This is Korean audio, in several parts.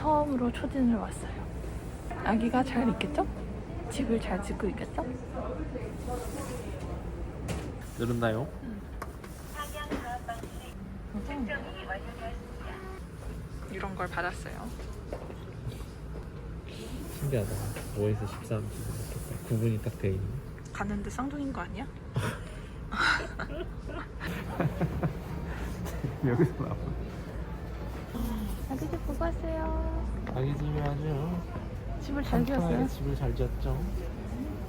처음으로 초진을 왔어요. 아기가 잘 있겠죠? 집을 잘 짓고 있겠죠? 늘었나요? 이런 걸 받았어요. 신기하다. 5에서 13 이렇게 구분이 딱 돼 있네. 갔는데 쌍둥이인 거 아니야? 여기서 나와. 아기 집 보고 왔어요. 아기 집이 아주 집을 잘 지었어요. 집을 잘 지었죠.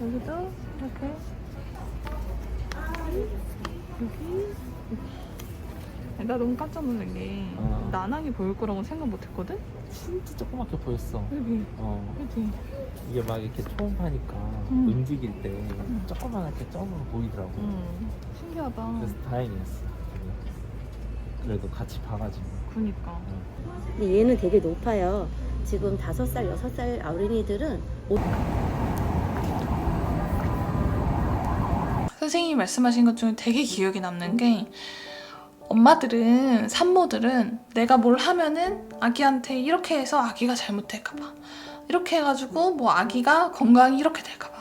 여기도 이렇게 여기. 나 너무 깜짝 놀란 게 나낭이 보일 거라고 생각 못 했거든? 진짜 조그맣게 보였어. 여기 그치? 이게 막 이렇게 초음파니까 움직일 때 조그맣게 점으로 보이더라고. 신기하다. 그래서 다행이었어. 그래도 같이 봐가지고. 그니까. 근데 얘는 되게 높아요. 지금 5살, 6살 어린이들은 선생님이 말씀하신 것 중에 되게 기억에 남는 게 엄마들은, 산모들은 내가 뭘 하면은 아기한테 이렇게 해서 아기가 잘못될까봐 이렇게 해가지고 뭐 아기가 건강이 이렇게 될까봐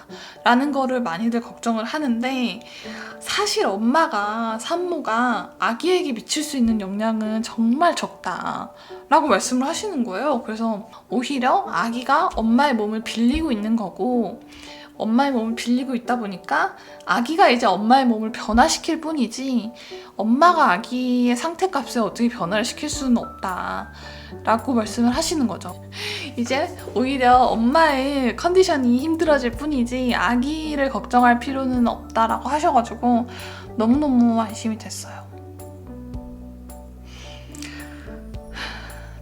라는 거를 많이들 걱정을 하는데 사실 엄마가, 산모가 아기에게 미칠 수 있는 영향은 정말 적다 라고 말씀을 하시는 거예요. 그래서 오히려 아기가 엄마의 몸을 빌리고 있는 거고 엄마의 몸을 빌리고 있다 보니까 아기가 이제 엄마의 몸을 변화시킬 뿐이지 엄마가 아기의 상태값에 어떻게 변화를 시킬 수는 없다 라고 말씀을 하시는 거죠. 이제 오히려 엄마의 컨디션이 힘들어질 뿐이지 아기를 걱정할 필요는 없다라고 하셔가지고 너무너무 안심이 됐어요.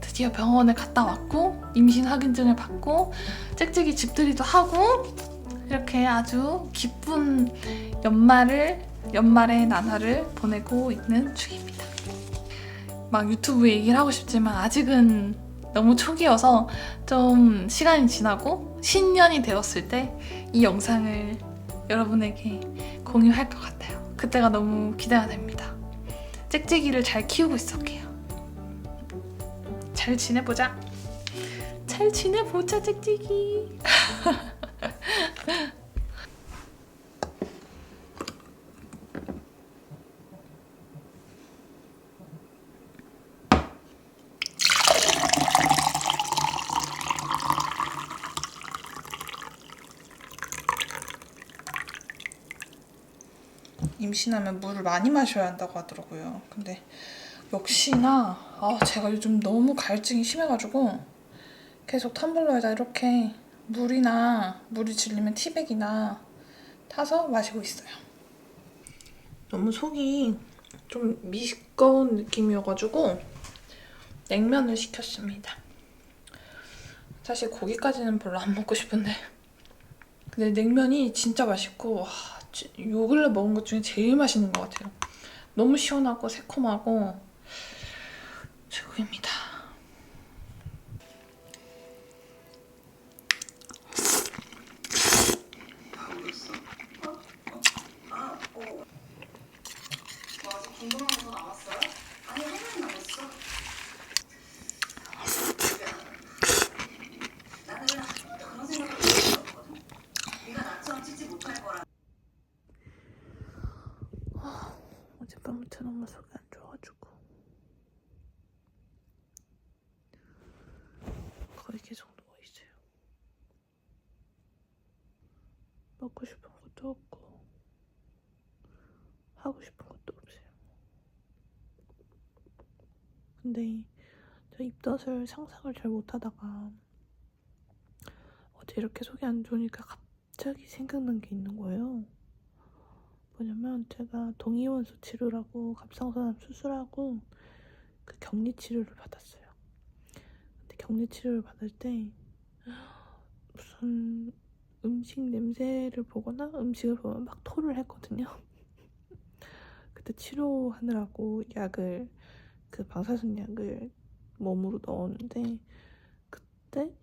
드디어 병원에 갔다 왔고 임신 확인증을 받고 짹짹이 집들이도 하고 이렇게 아주 기쁜 연말의 나날을 보내고 있는 중입니다. 막 유튜브 얘기를 하고 싶지만 아직은 너무 초기여서 좀 시간이 지나고 신년이 되었을 때 이 영상을 여러분에게 공유할 것 같아요. 그때가 너무 기대가 됩니다. 짹짹이를 잘 키우고 있을게요. 잘 지내보자. 잘 지내보자 짹짹이. 임신하면 물을 많이 마셔야 한다고 하더라고요. 근데 역시나 제가 요즘 너무 갈증이 심해가지고 계속 텀블러에다 이렇게 물이 질리면 티백이나 타서 마시고 있어요. 너무 속이 좀 미끄러운 느낌이어가지고 냉면을 시켰습니다. 사실 고기까지는 별로 안 먹고 싶은데 근데 냉면이 진짜 맛있고 요 근래 먹은 것 중에 제일 맛있는 것 같아요. 너무 시원하고 새콤하고 최고입니다. 어젯밤부터 너무 속이 안 좋아가지고 거의 계속 누워있어요. 먹고 싶은 것도 없고 하고 싶은 것도 없어요. 근데 저 입덧을 상상을 잘 못하다가 어제 이렇게 속이 안 좋으니까 갑자기 생각난 게 있는 거예요. 뭐냐면 제가 동위원소 치료라고 갑상선암 수술하고 그 격리 치료를 받았어요. 근데 격리 치료를 받을 때 무슨 음식 냄새를 보거나 음식을 보면 막 토를 했거든요. 그때 치료하느라고 약을 그 방사선 약을 몸으로 넣었는데 그때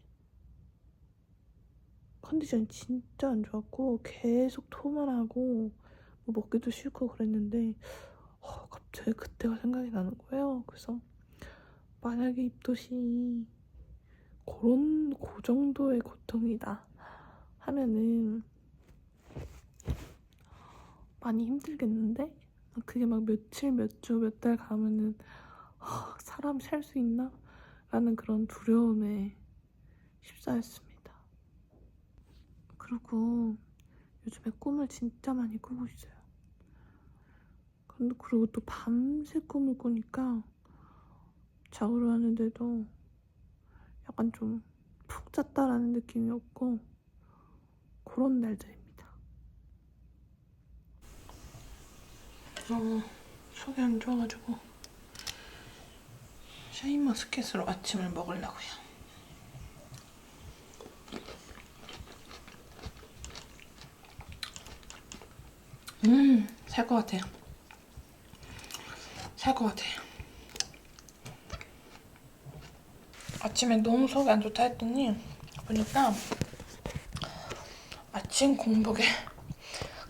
컨디션이 진짜 안 좋았고 계속 토만 하고 뭐 먹기도 싫고 그랬는데 갑자기 그때가 생각이 나는 거예요. 그래서 만약에 입덧이 그 정도의 고통이다 하면은 많이 힘들겠는데? 그게 막 며칠, 몇 주, 몇 달 가면은 사람 살 수 있나? 라는 그런 두려움에 휩싸였습니다. 그리고 요즘에 꿈을 진짜 많이 꾸고 있어요. 근데 그리고 또 밤새 꿈을 꾸니까 자고를 하는데도 약간 좀 푹 잤다라는 느낌이 없고 그런 날들입니다. 속이 안 좋아가지고 샤인머스켓으로 아침을 먹으려고요. 살 것 같아요. 살 것 같아요. 아침에 너무 속이 안 좋다 했더니 보니까 아침 공복에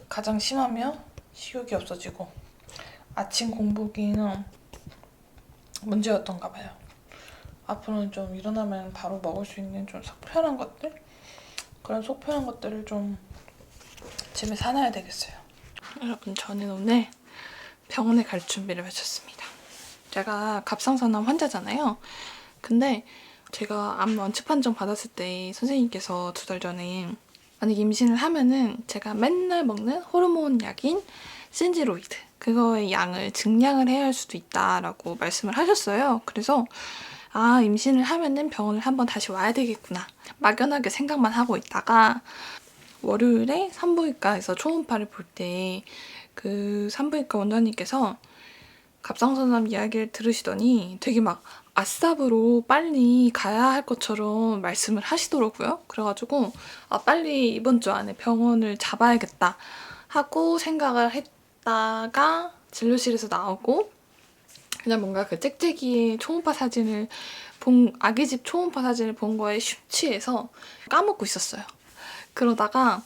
가장 심하면 식욕이 없어지고 아침 공복이는 문제였던가 봐요. 앞으로는 좀 일어나면 바로 먹을 수 있는 좀 속편한 것들? 그런 속편한 것들을 좀 집에 사놔야 되겠어요. 여러분, 저는 오늘 병원에 갈 준비를 마쳤습니다. 제가 갑상선암 환자잖아요. 근데 제가 암 원치 판정 받았을 때 선생님께서 2달 전에 만약 임신을 하면은 제가 맨날 먹는 호르몬 약인 신지로이드 그거의 양을 증량을 해야 할 수도 있다라고 말씀을 하셨어요. 그래서 임신을 하면은 병원을 한번 다시 와야 되겠구나 막연하게 생각만 하고 있다가 월요일에 산부인과에서 초음파를 볼 때 그 산부인과 원장님께서 갑상선암 이야기를 들으시더니 되게 막 아싸브로 빨리 가야 할 것처럼 말씀을 하시더라고요. 그래가지고 빨리 이번 주 안에 병원을 잡아야겠다 하고 생각을 했다가 진료실에서 나오고 그냥 뭔가 그 짹짹이의 초음파 사진을 아기집 초음파 사진을 본 거에 심취해서 까먹고 있었어요. 그러다가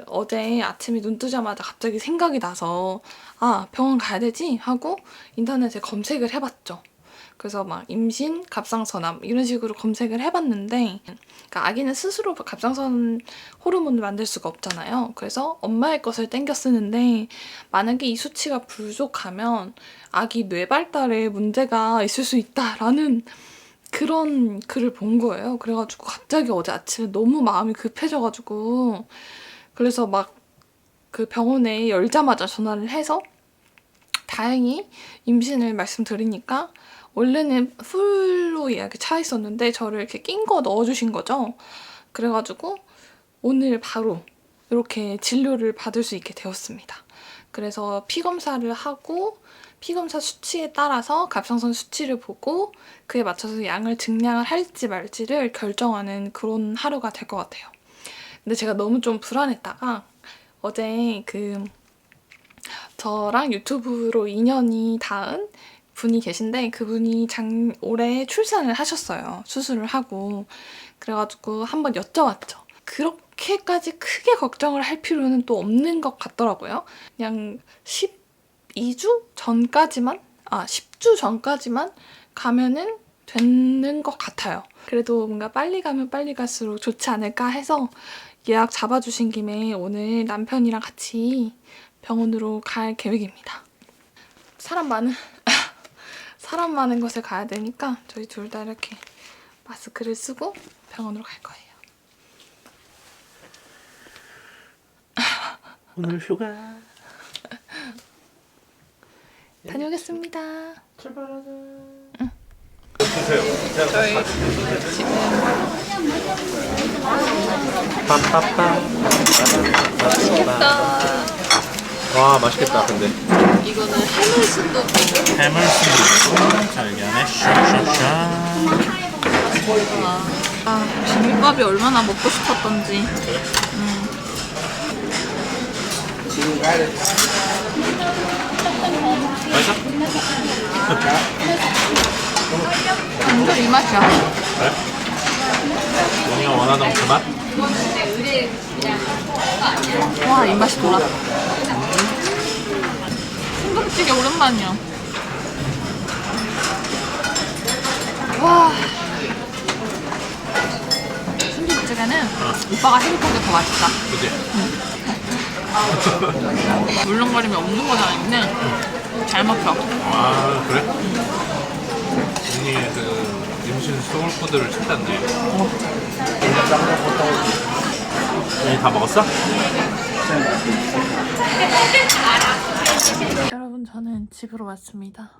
어제 아침에 눈 뜨자마자 갑자기 생각이 나서 병원 가야 되지 하고 인터넷에 검색을 해봤죠. 그래서 막 임신, 갑상선암 이런 식으로 검색을 해봤는데 그러니까 아기는 스스로 갑상선 호르몬을 만들 수가 없잖아요. 그래서 엄마의 것을 땡겨 쓰는데 만약에 이 수치가 부족하면 아기 뇌 발달에 문제가 있을 수 있다라는 그런 글을 본 거예요. 그래가지고 갑자기 어제 아침에 너무 마음이 급해져가지고 그래서 막 그 병원에 열자마자 전화를 해서 다행히 임신을 말씀드리니까 원래는 풀로 예약이 차 있었는데 저를 이렇게 낀 거 넣어주신 거죠. 그래가지고 오늘 바로 이렇게 진료를 받을 수 있게 되었습니다. 그래서 피검사를 하고 피검사 수치에 따라서 갑상선 수치를 보고 그에 맞춰서 양을 증량을 할지 말지를 결정하는 그런 하루가 될 것 같아요. 근데 제가 너무 좀 불안했다가 어제 저랑 유튜브로 인연이 닿은 분이 계신데 그분이 올해 출산을 하셨어요. 수술을 하고. 그래가지고 한번 여쭤봤죠. 그렇게까지 크게 걱정을 할 필요는 또 없는 것 같더라고요. 그냥 12주 전까지만 10주 전까지만 가면은 되는 것 같아요. 그래도 뭔가 빨리 가면 빨리 갈수록 좋지 않을까 해서 예약 잡아주신 김에 오늘 남편이랑 같이 병원으로 갈 계획입니다. 사람 많은 곳에 가야 되니까 저희 둘 다 이렇게 마스크를 쓰고 병원으로 갈 거예요. 오늘 휴가. 다녀오겠습니다. 출발하자. 저희 빰빰빰. 맛있겠다. 와 맛있겠다. 근데 이거는 해물순두부. 해물순두부 잘게하네. 샤샤샤. 비빔밥이 얼마나 먹고 싶었던지. 맛있어? 완전 이 맛이야. 그래? 너네가 원하던 그 맛? 와, 이 맛이 돌아. 순두부찌개 오랜만이야. 와, 오빠가 해놓은 게 더 맛있다. 그치? 물렁거림이 없는 건 아닌데 잘 먹혀. 아 그래? 언니의 그 임신 소울푸드를 찾았네. 언니 다 먹었어? 여러분 저는 집으로 왔습니다.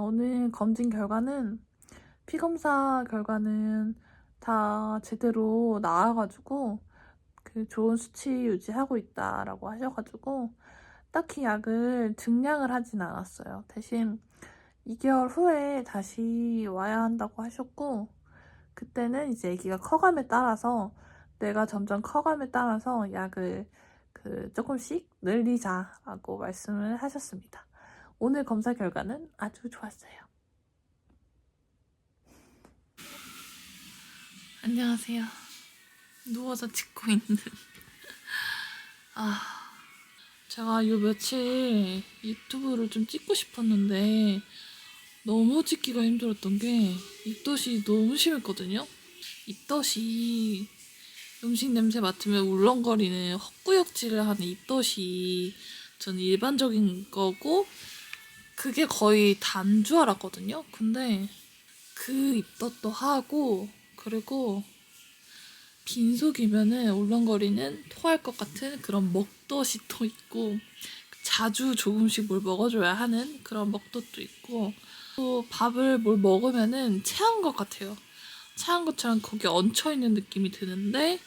오늘 검진 결과는 피검사 결과는 다 제대로 나와가지고 그 좋은 수치 유지하고 있다라고 하셔가지고 딱히 약을 증량을 하진 않았어요. 대신 2개월 후에 다시 와야 한다고 하셨고 그때는 이제 아기가 커감에 따라서 뇌가 점점 커감에 따라서 약을 조금씩 늘리자라고 말씀을 하셨습니다. 오늘 검사 결과는 아주 좋았어요. 안녕하세요. 누워서 찍고 있는 제가 요 며칠 유튜브를 좀 찍고 싶었는데 너무 찍기가 힘들었던 게 입덧이 너무 심했거든요. 입덧이 음식 냄새 맡으면 울렁거리는 헛구역질을 하는 입덧이 저는 일반적인 거고 그게 거의 다인 줄 알았거든요. 근데 그 입덧도 하고 그리고 빈속이면은 울렁거리는 토할 것 같은 그런 먹덧이 또 있고 자주 조금씩 뭘 먹어줘야 하는 그런 먹덧도 있고 또 밥을 뭘 먹으면은 체한 것 같아요. 체한 것처럼 거기에 얹혀있는 느낌이 드는데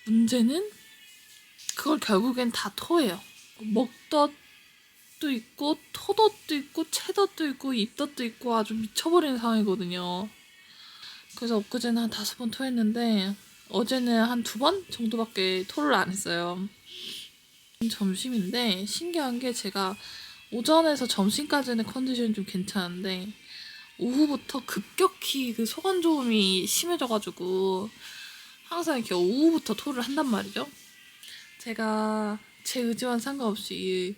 문제는 그걸 결국엔 다 토해요. 먹덧도 있고 토덧도 있고 체덧도 있고 입덧도 있고 아주 미쳐버리는 상황이거든요. 그래서 엊그제는 한 5번 토했는데 어제는 한 2번 정도밖에 토를 안 했어요. 점심인데 신기한 게 제가 오전에서 점심까지는 컨디션이 좀 괜찮은데 오후부터 급격히 그 소관조음이 심해져가지고 항상 이렇게 오후부터 토를 한단 말이죠. 제가 제 의지와는 상관없이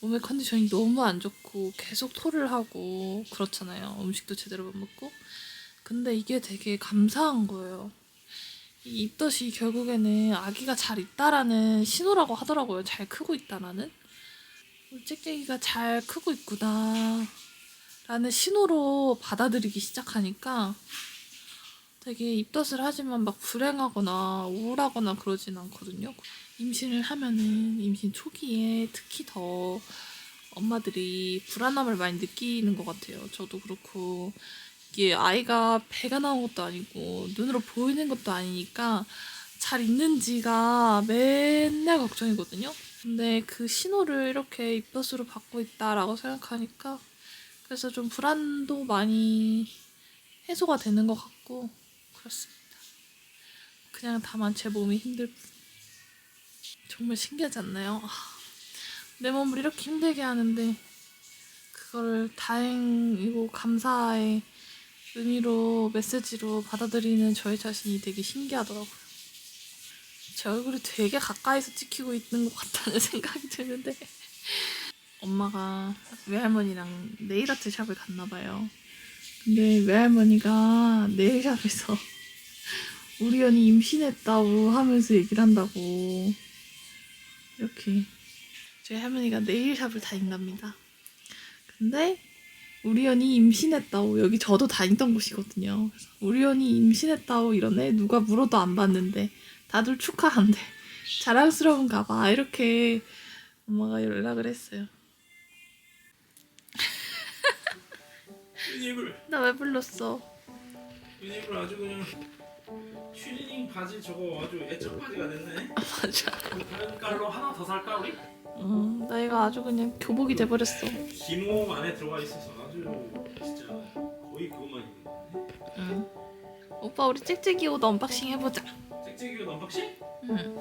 몸의 컨디션이 너무 안 좋고 계속 토를 하고 그렇잖아요. 음식도 제대로 못 먹고. 근데 이게 되게 감사한 거예요. 이 입덧이 결국에는 아기가 잘 있다라는 신호라고 하더라고요. 잘 크고 있다라는. 짹짹이가 잘 크고 있구나 라는 신호로 받아들이기 시작하니까 되게 입덧을 하지만 막 불행하거나 우울하거나 그러진 않거든요. 임신을 하면은 임신 초기에 특히 더 엄마들이 불안함을 많이 느끼는 것 같아요. 저도 그렇고 이게 아이가 배가 나온 것도 아니고 눈으로 보이는 것도 아니니까 잘 있는지가 맨날 걱정이거든요. 근데 그 신호를 이렇게 입덧으로 받고 있다라고 생각하니까 그래서 좀 불안도 많이 해소가 되는 것 같고 그렇습니다. 그냥 다만 제 몸이 힘들 뿐. 정말 신기하지 않나요? 내 몸을 이렇게 힘들게 하는데 그거를 다행이고 감사의 의미로 메시지로 받아들이는 저의 자신이 되게 신기하더라고요. 제 얼굴이 되게 가까이서 찍히고 있는 것 같다는 생각이 드는데 엄마가 외할머니랑 네일아트 샵을 갔나봐요. 근데 외할머니가 네일샵에서 우리 언니 임신했다고 하면서 얘기를 한다고 이렇게 저희 할머니가 네일샵을 다닌답니다. 근데 우리 언니 임신했다고 여기 저도 다니던 곳이거든요. 그래서 우리 언니 임신했다고 이러네. 누가 물어도 안 봤는데 다들 축하한대. 자랑스러운가 봐. 이렇게 엄마가 연락을 했어요. 유니블 나 왜 불렀어? 유니블 아주 그냥 튜닝 바지 저거 아주 애착 바지가 됐네. 맞아. 다른 깔로 하나 더 살까 우리? 나 이거 아주 그냥 교복이 돼버렸어. 기모 안에 들어가 있어서 아주 진짜 거의 그것만 입는 건데. 오빠 우리 짹짹이 옷 언박싱 해보자. 짹짹이 옷 언박싱? 응.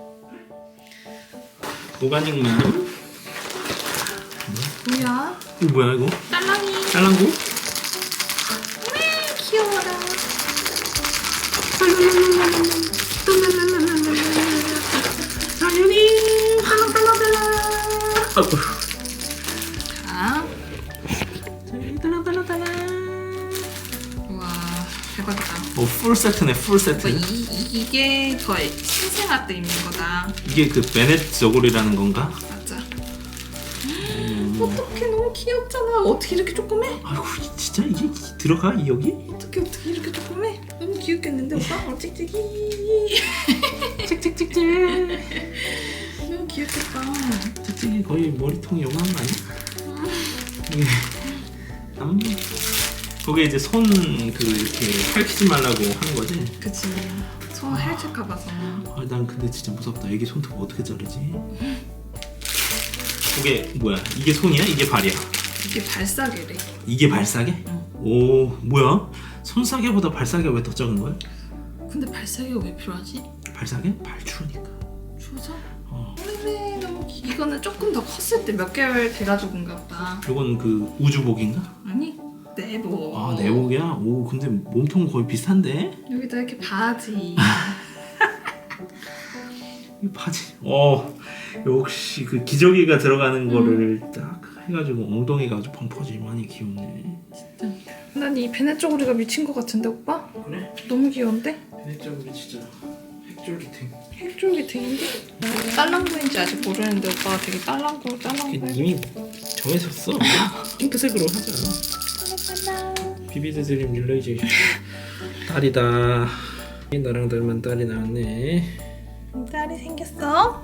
보관익만. 뭐야? 이거 뭐야 이거? 딸랑이. 딸랑구? 귀여워라. 당연히 딸랑딸랑딸랑. 자, 딸랑딸랑딸랑. 우와 대박. 대박이다. 풀 세트네, 풀 세트. 이게 더 신생아 때 입는 거다. 이게 그 베넷 저고리라는 건가? 맞아. 어떡해, 너무 귀엽잖아. 어떻게 이렇게 조그매? 아이고, 진짜 이게 들어가 여기? 어떻게 이렇게 조그매? 너무 귀엽겠는데 오빠? 찍찍이. 찍찍찍찍. 너무 귀엽겠다. 찍찍이 거의 머리통이 요만한 거 아니야? 이게 그게 이제 손 그 이렇게 핥히지 말라고 하는 거지. 그치. 손 핥을까 봐서. 아, 난 근데 진짜 무섭다. 애기 손톱 어떻게 자르지? 그게 뭐야? 이게 손이야? 이게 발이야? 이게 발사계래. 이게 발사계? 응. 오, 뭐야? 손사계보다 발사계 왜 더 작은 거야? 근데 발사계가 왜 필요하지? 발사계? 발추우니까. 추워서? 어. 네, 너무 이거는 조금 더 컸을 때 몇 개월 돼가지고인가 보다. 이건 그 우주복인가? 아니, 내복. 아, 내복이야? 오, 근데 몸통 거의 비슷한데? 여기다 이렇게 바지. 이 바지. 역시 그 기저귀가 들어가는 거를 딱 해가지고 엉덩이가 아주 펑퍼짐하니 귀엽네. 난 이 베넷 쪼고리가 미친 것 같은데 오빠? 그래? 너무 귀여운데? 베넷저고리 진짜 핵쫄깃해. 핵쫄깃행인데? 딸랑구인지 아직 모르는데 오빠가 되게 딸랑구 이미 정했었어. 핑크색으로 하자. 비비드 드림 릴레이제이션. 딸이다. 나랑 닮은 딸이 나왔네. 딸이 생겼어?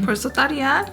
벌써 딸이야?